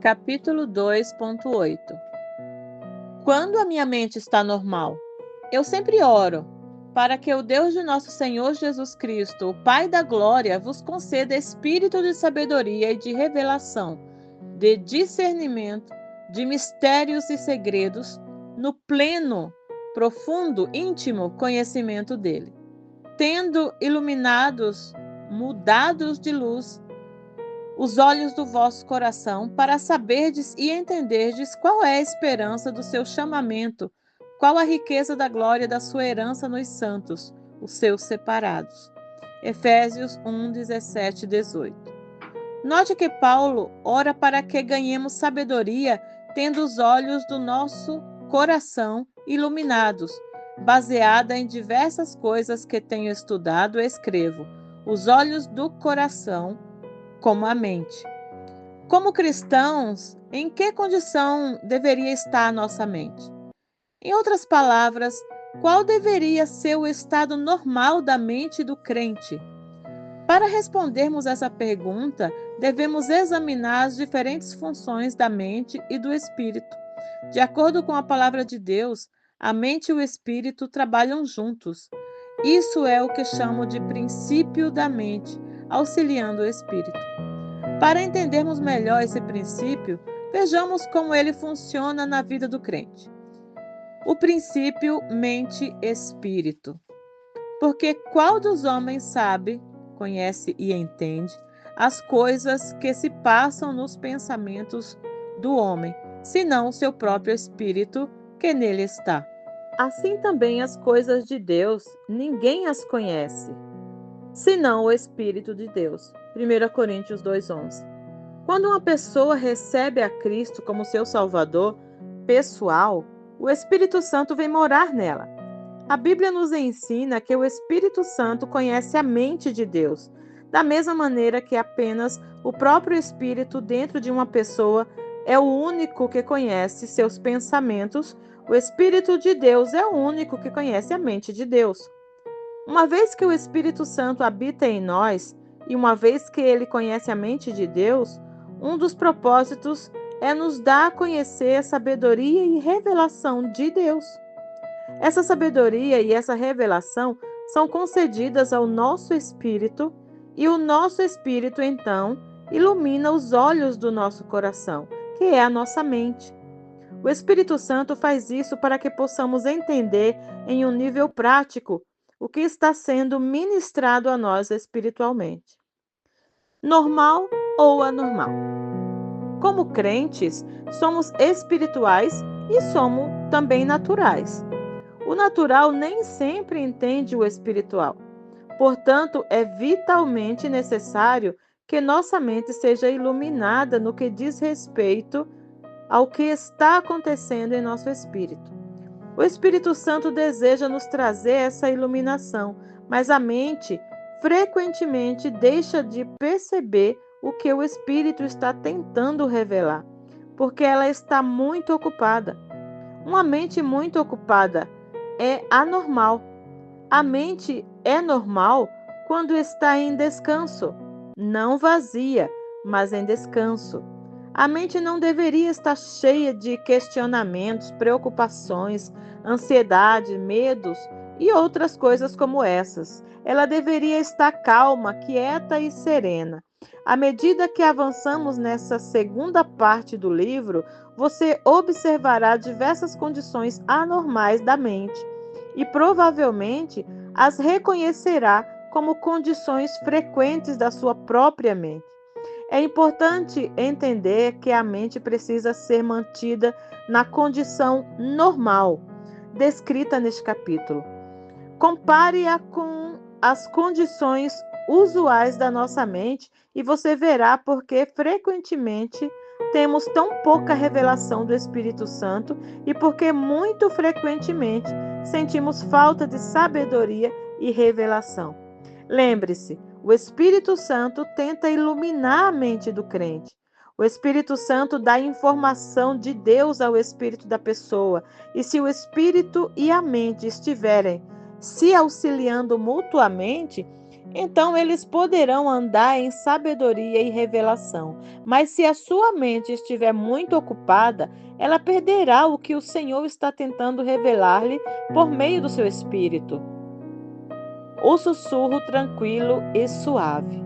Capítulo 2.8. Quando a minha mente está normal, eu sempre oro para que o Deus de nosso Senhor Jesus Cristo, o Pai da Glória, vos conceda espírito de sabedoria e de revelação, de discernimento, de mistérios e segredos, no pleno, profundo, íntimo conhecimento dele, tendo iluminados, mudados de luz, os olhos do vosso coração, para saberdes e entenderdes qual é a esperança do seu chamamento, qual a riqueza da glória da sua herança nos santos, os seus separados. Efésios 1, 17 e 18. Note que Paulo ora para que ganhemos sabedoria, tendo os olhos do nosso coração iluminados, baseada em diversas coisas que tenho estudado e escrevo. Os olhos do coração, como a mente. Como cristãos, em que condição deveria estar a nossa mente? Em outras palavras, qual deveria ser o estado normal da mente do crente? Para respondermos essa pergunta, devemos examinar as diferentes funções da mente e do espírito. De acordo com a palavra de Deus, a mente e o espírito trabalham juntos. Isso é o que chamo de princípio da mente, auxiliando o espírito. Para entendermos melhor esse princípio, vejamos como ele funciona na vida do crente. O princípio mente-espírito. Porque qual dos homens sabe, conhece e entende as coisas que se passam nos pensamentos do homem, senão o seu próprio espírito que nele está? Assim também as coisas de Deus, ninguém as conhece, senão o Espírito de Deus. 1 Coríntios 2:11. Quando uma pessoa recebe a Cristo como seu Salvador pessoal, o Espírito Santo vem morar nela. A Bíblia nos ensina que o Espírito Santo conhece a mente de Deus, da mesma maneira que apenas o próprio Espírito dentro de uma pessoa é o único que conhece seus pensamentos. O Espírito de Deus é o único que conhece a mente de Deus. Uma vez que o Espírito Santo habita em nós, e uma vez que ele conhece a mente de Deus, um dos propósitos é nos dar a conhecer a sabedoria e revelação de Deus. Essa sabedoria e essa revelação são concedidas ao nosso espírito, e o nosso espírito, então, ilumina os olhos do nosso coração, que é a nossa mente. O Espírito Santo faz isso para que possamos entender em um nível prático o que está sendo ministrado a nós espiritualmente. Normal ou anormal? Como crentes, somos espirituais e somos também naturais. O natural nem sempre entende o espiritual. Portanto, é vitalmente necessário que nossa mente seja iluminada no que diz respeito ao que está acontecendo em nosso espírito. O Espírito Santo deseja nos trazer essa iluminação, mas a mente frequentemente deixa de perceber o que o Espírito está tentando revelar, porque ela está muito ocupada. Uma mente muito ocupada é anormal. A mente é normal quando está em descanso, não vazia, mas em descanso. A mente não deveria estar cheia de questionamentos, preocupações, ansiedade, medos e outras coisas como essas. Ela deveria estar calma, quieta e serena. À medida que avançamos nessa segunda parte do livro, você observará diversas condições anormais da mente e provavelmente as reconhecerá como condições frequentes da sua própria mente. É importante entender que a mente precisa ser mantida na condição normal, descrita neste capítulo. Compare-a com as condições usuais da nossa mente e você verá porque frequentemente temos tão pouca revelação do Espírito Santo e porque muito frequentemente sentimos falta de sabedoria e revelação. Lembre-se, o Espírito Santo tenta iluminar a mente do crente. O Espírito Santo dá informação de Deus ao espírito da pessoa. E se o espírito e a mente estiverem se auxiliando mutuamente, Então eles poderão andar em sabedoria e revelação. Mas se a sua mente estiver muito ocupada, ela perderá o que o Senhor está tentando revelar-lhe por meio do seu espírito. O sussurro tranquilo e suave.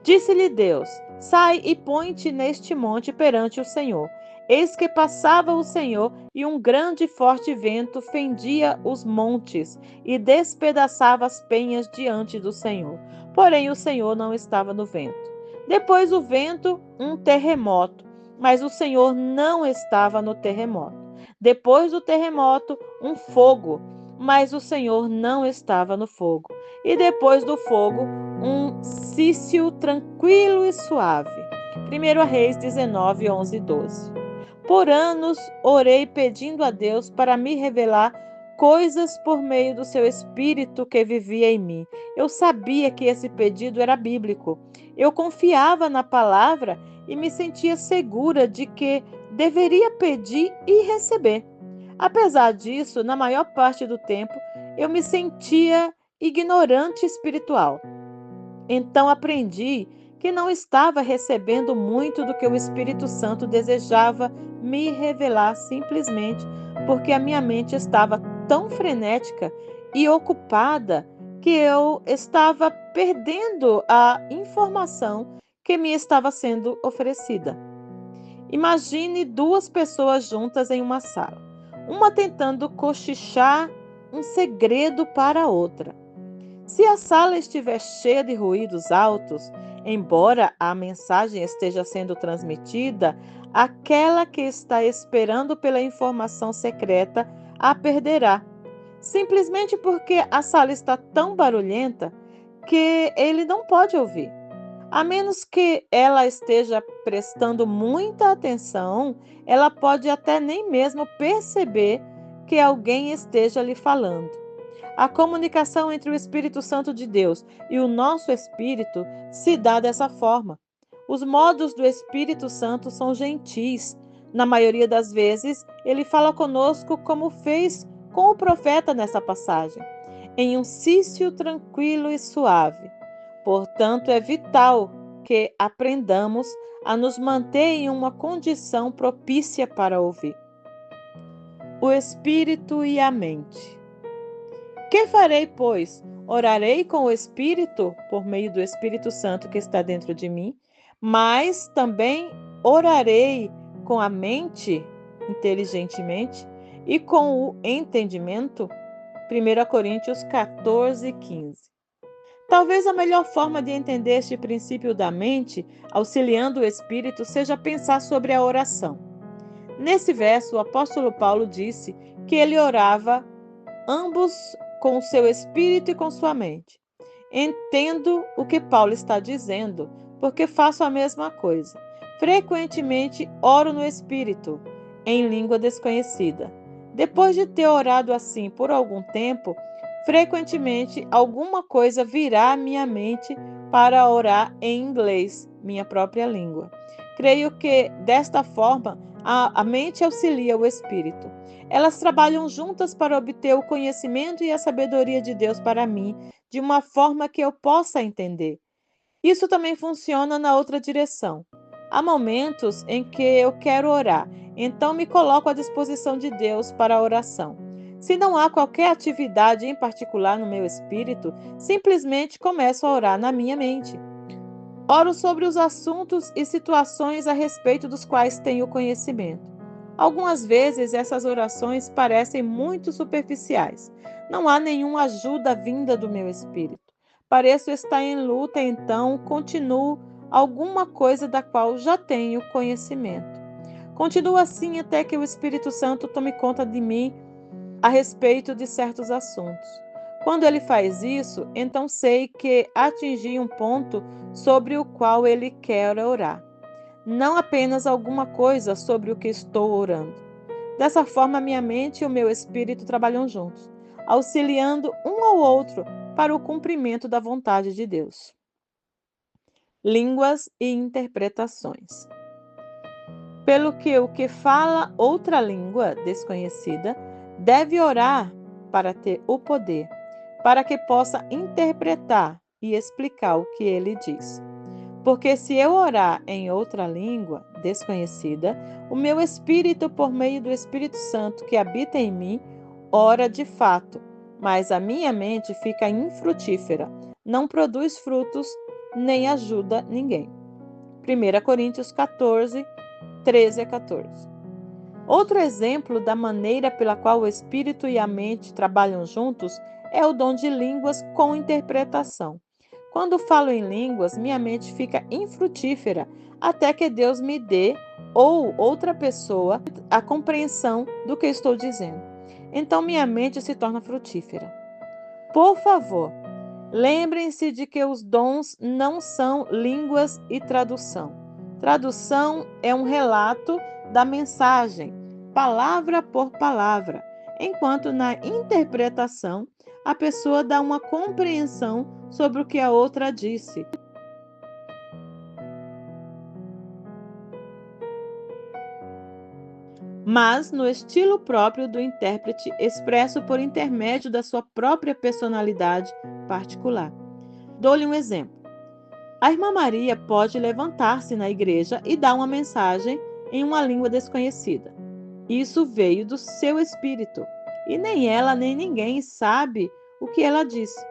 Disse-lhe Deus: Sai e põe-te neste monte perante o Senhor. Eis que passava o Senhor, e um grande e forte vento fendia os montes e despedaçava as penhas diante do Senhor. Porém, o Senhor não estava no vento. Depois o vento, um terremoto, mas o Senhor não estava no terremoto. Depois do terremoto, um fogo, mas o Senhor não estava no fogo. E depois do fogo, um cício tranquilo e suave. 1 Reis 19, 11 e 12. Por anos orei pedindo a Deus para me revelar coisas por meio do seu Espírito que vivia em mim. Eu sabia que esse pedido era bíblico. Eu confiava na palavra e me sentia segura de que deveria pedir e receber. Apesar disso, na maior parte do tempo, eu me sentia ignorante espiritual. Então aprendi que não estava recebendo muito do que o Espírito Santo desejava me revelar simplesmente porque a minha mente estava tão frenética e ocupada que eu estava perdendo a informação que me estava sendo oferecida. Imagine duas pessoas juntas em uma sala, uma tentando cochichar um segredo para a outra. Se a sala estiver cheia de ruídos altos, embora a mensagem esteja sendo transmitida, aquela que está esperando pela informação secreta a perderá, simplesmente porque a sala está tão barulhenta que ele não pode ouvir. A menos que ela esteja prestando muita atenção, ela pode até nem mesmo perceber que alguém esteja lhe falando. A comunicação entre o Espírito Santo de Deus e o nosso espírito se dá dessa forma. Os modos do Espírito Santo são gentis. Na maioria das vezes, ele fala conosco como fez com o profeta nessa passagem, em um cício tranquilo e suave. Portanto, é vital que aprendamos a nos manter em uma condição propícia para ouvir. O Espírito e a mente. Que farei, pois? Orarei com o Espírito, por meio do Espírito Santo que está dentro de mim, mas também orarei com a mente, inteligentemente, e com o entendimento. 1 Coríntios 14, 15. Talvez a melhor forma de entender este princípio da mente, auxiliando o Espírito, seja pensar sobre a oração. Nesse verso, o apóstolo Paulo disse que ele orava ambos com o seu espírito e com sua mente. Entendo o que Paulo está dizendo, porque faço a mesma coisa. Frequentemente oro no espírito, em língua desconhecida. Depois de ter orado assim por algum tempo, frequentemente alguma coisa virá à minha mente para orar em inglês, minha própria língua. Creio que, desta forma, a mente auxilia o espírito. Elas trabalham juntas para obter o conhecimento e a sabedoria de Deus para mim, de uma forma que eu possa entender. Isso também funciona na outra direção. Há momentos em que eu quero orar, então me coloco à disposição de Deus para a oração. Se não há qualquer atividade em particular no meu espírito, simplesmente começo a orar na minha mente. Oro sobre os assuntos e situações a respeito dos quais tenho conhecimento. Algumas vezes essas orações parecem muito superficiais. Não há nenhuma ajuda vinda do meu espírito. Pareço estar em luta, então continuo alguma coisa da qual já tenho conhecimento. Continuo assim até que o Espírito Santo tome conta de mim a respeito de certos assuntos. Quando ele faz isso, então sei que atingi um ponto sobre o qual ele quer orar. Não apenas alguma coisa sobre o que estou orando. Dessa forma, minha mente e o meu espírito trabalham juntos, auxiliando um ao outro para o cumprimento da vontade de Deus. Línguas e interpretações. Pelo que o que fala outra língua desconhecida deve orar para ter o poder, para que possa interpretar e explicar o que ele diz. Porque se eu orar em outra língua desconhecida, o meu espírito, por meio do Espírito Santo que habita em mim, ora de fato, mas a minha mente fica infrutífera, não produz frutos, nem ajuda ninguém. 1 Coríntios 14, 13 a 14. Outro exemplo da maneira pela qual o espírito e a mente trabalham juntos é o dom de línguas com interpretação. Quando falo em línguas, minha mente fica infrutífera até que Deus me dê ou outra pessoa a compreensão do que estou dizendo. Então minha mente se torna frutífera. Por favor, lembrem-se de que os dons não são línguas e tradução. Tradução é um relato da mensagem, palavra por palavra, enquanto na interpretação a pessoa dá uma compreensão sobre o que a outra disse. Mas no estilo próprio do intérprete, expresso por intermédio da sua própria personalidade particular. Dou-lhe um exemplo. A irmã Maria pode levantar-se na igreja e dar uma mensagem em uma língua desconhecida. Isso veio do seu espírito, e nem ela nem ninguém sabe o que ela disse.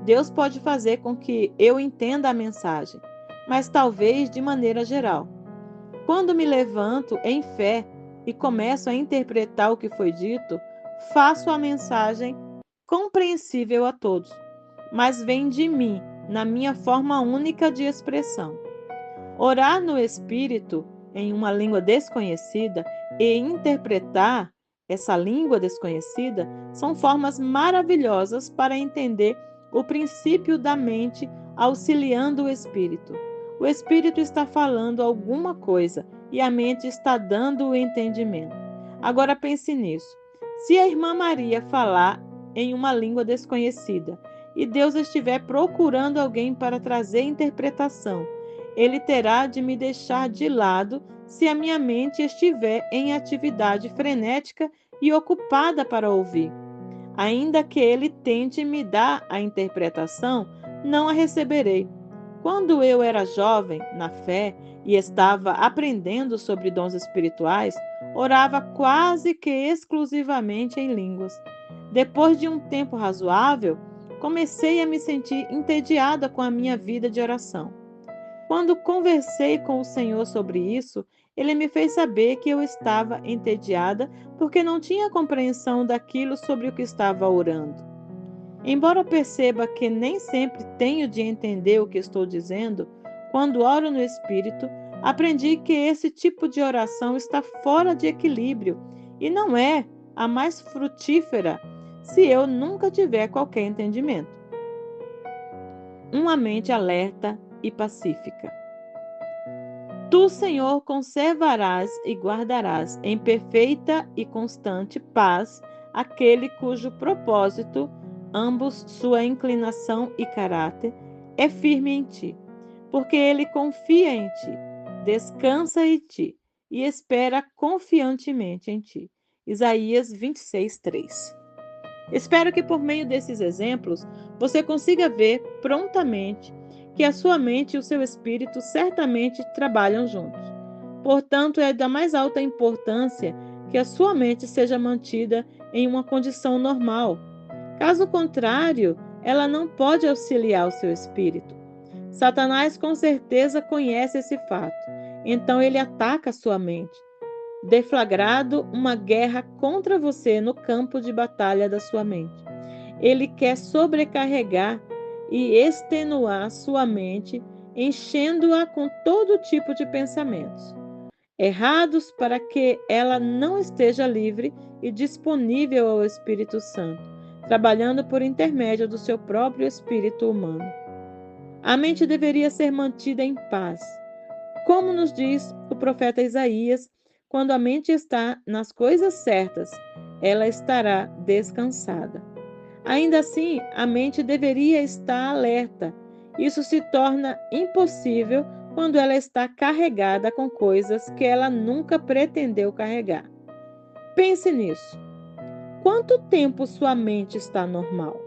Deus pode fazer com que eu entenda a mensagem, mas talvez de maneira geral. Quando me levanto em fé e começo a interpretar o que foi dito, faço a mensagem compreensível a todos, mas vem de mim, na minha forma única de expressão. Orar no Espírito, em uma língua desconhecida, e interpretar essa língua desconhecida são formas maravilhosas para entender o princípio da mente auxiliando o Espírito. O Espírito está falando alguma coisa e a mente está dando o entendimento. Agora pense nisso. Se a irmã Maria falar em uma língua desconhecida e Deus estiver procurando alguém para trazer interpretação, Ele terá de me deixar de lado se a minha mente estiver em atividade frenética e ocupada para ouvir. Ainda que Ele tente me dar a interpretação, não a receberei. Quando eu era jovem, na fé, e estava aprendendo sobre dons espirituais, orava quase que exclusivamente em línguas. Depois de um tempo razoável, comecei a me sentir entediada com a minha vida de oração. Quando conversei com o Senhor sobre isso, Ele me fez saber que eu estava entediada porque não tinha compreensão daquilo sobre o que estava orando. Embora perceba que nem sempre tenho de entender o que estou dizendo, quando oro no Espírito, aprendi que esse tipo de oração está fora de equilíbrio e não é a mais frutífera se eu nunca tiver qualquer entendimento. Uma mente alerta e pacífica. Tu, Senhor, conservarás e guardarás em perfeita e constante paz aquele cujo propósito, ambos sua inclinação e caráter, é firme em ti, porque ele confia em ti, descansa em ti e espera confiantemente em ti. Isaías 26:3. Espero que por meio desses exemplos você consiga ver prontamente que a sua mente e o seu espírito certamente trabalham juntos. Portanto, é da mais alta importância que a sua mente seja mantida em uma condição normal. Caso contrário, ela não pode auxiliar o seu espírito. Satanás com certeza conhece esse fato, então ele ataca a sua mente, deflagrado uma guerra contra você no campo de batalha da sua mente. Ele quer sobrecarregar e extenuar sua mente, enchendo-a com todo tipo de pensamentos errados para que ela não esteja livre e disponível ao Espírito Santo, trabalhando por intermédio do seu próprio espírito humano. A mente deveria ser mantida em paz. Como nos diz o profeta Isaías, quando a mente está nas coisas certas, ela estará descansada. Ainda assim, a mente deveria estar alerta. Isso se torna impossível quando ela está carregada com coisas que ela nunca pretendeu carregar. Pense nisso. Quanto tempo sua mente está normal?